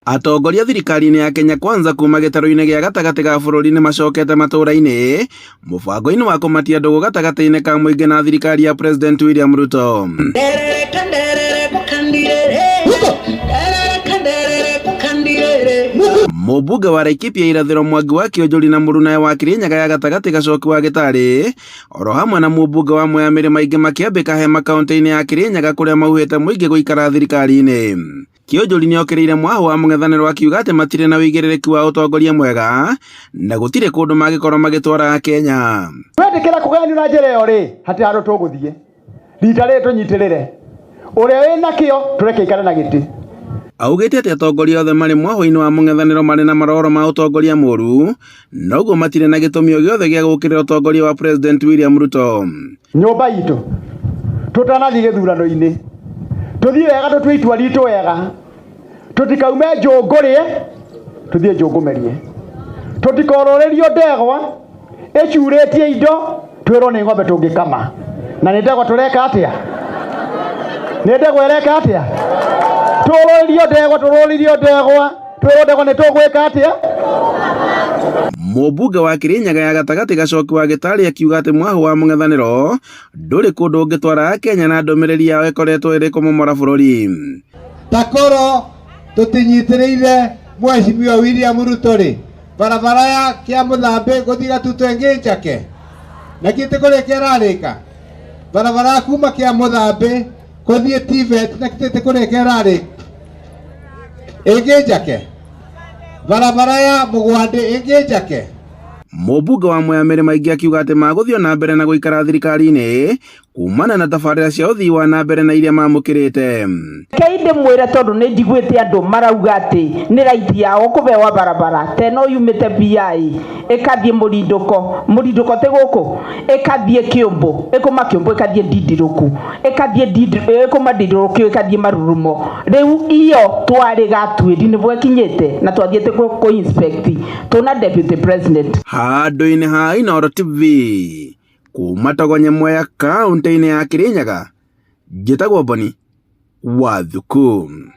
Atongoria thirikari-inĩ ya Kenya Kwanza kuma gĩtarũ-inĩ gĩa gatagatĩ ga bũrũri nĩ macokete matũũra-inĩ mũbango-inĩ wa kũmatia ndũgũ gatagatĩ-inĩ ka mũingĩ na thirikari ya President William Ruto. Mũmbunge wa Laikipia irathĩro Mwangi wa Kĩũnjũri na Mũruna wa Kirinyaga ya gatagatĩ Gacoki wa Gĩtarĩ oro hamwe na mũmbunge wa Mwea Mĩrĩma aingĩ makĩambĩka hema kaũntĩ-inĩ ya Kirinyaga kũrĩa maugĩte mũingĩ gũikara thirikari-inĩ. Kĩũnjũri nĩokĩrĩire mwaho wa mũng'ethanĩro akiuga atĩ matirĩ na wĩigĩrĩrĩki wa ũtongoria mwega na gũtirĩ kũndũ mangĩkorwo magĩtwara Kenya. Twendekera kũgayania na njĩra ĩyo rĩ hatĩ handũ tũgũthiĩ rita rĩrĩ tũnyitĩrĩre ũrĩa wĩna kĩo tũreke ikare na gĩtĩ. Augĩte atĩ atongoria othe marĩ mwaho-inĩ wa mũng'ethanĩro marĩ na maroro ma ũtongoria mũru noguo matirĩ na gĩtũmi o gĩothe gĩa gũkĩrĩra ũtongoria wa President William Ruto. Nyũmba itũ tũtanathiĩ gĩthurano-inĩ tũthiĩ wega tũtue itua ritũ wega tũtikaume njũngũrĩe tũthiĩ njũngũmerie tũtikorũrĩrio ndegwa ĩcurĩtie indo twĩrwo nĩ ng'ombe tũngĩkama na nĩ ndegwa tũreka atĩa nĩ ndegwa ĩreka atĩa tũrũrĩrio ndegwa twĩrwo ndegwa nĩ tũgwĩka atĩa. Mũmbunge wa Kirinyaga ya gatagatĩ Gacoki wa Gĩtarĩ akiuga atĩ mwaho wa mũng'ethanĩro ndũrĩ kũndũ ũngĩtwara Kenya na ndũmĩrĩri yao ĩkoretwo ĩrĩ kũmomora bũrũri. Takoro tũtinyitĩrĩire Mheshimiwa William Ruto rĩ barabara ya Kĩamũthambĩ gũthiĩ Gatutũ ĩngĩ njake na kĩtĩ kũrĩa kĩrarĩka barabara kuma Kĩamũthambĩ gũthiĩ TVET na kĩtĩ kũrĩa kĩrarĩka ĩngĩ njake barabara ya Mũgwandĩ ĩngĩ njake. Mũmbunge wa Mwea Mĩrĩma aingĩ akiuga atĩ magũthiĩ na mbere na gũikara thirikari-inĩ kumana na tabarĩra cia ũthii wa na mbere na iria mamũkĩrĩte. Keinde mwĩre tondũ nĩ njiguĩte andũ marauga atĩ nĩ raithi yao kũbewa barabara teno yumĩte BI ĩkathiĩ mũrindũko tĩ gũkũ ĩkathiĩ Kĩũmbũ ĩkuma Kĩũmbũ ĩkathiĩ Ndirũku ĩkuma Ndirũku ĩkathiĩ Marurumo rĩu iyo twarĩ gatuĩri nĩguo ĩkinyĩte na twathiĩte kũ inspect tuna deputy president. Handũ-inĩ ha Inooro TV kuma Togonye Mwea kaũntĩ-inĩ ya Kirinyaga njĩtagwo Boni Wathuku.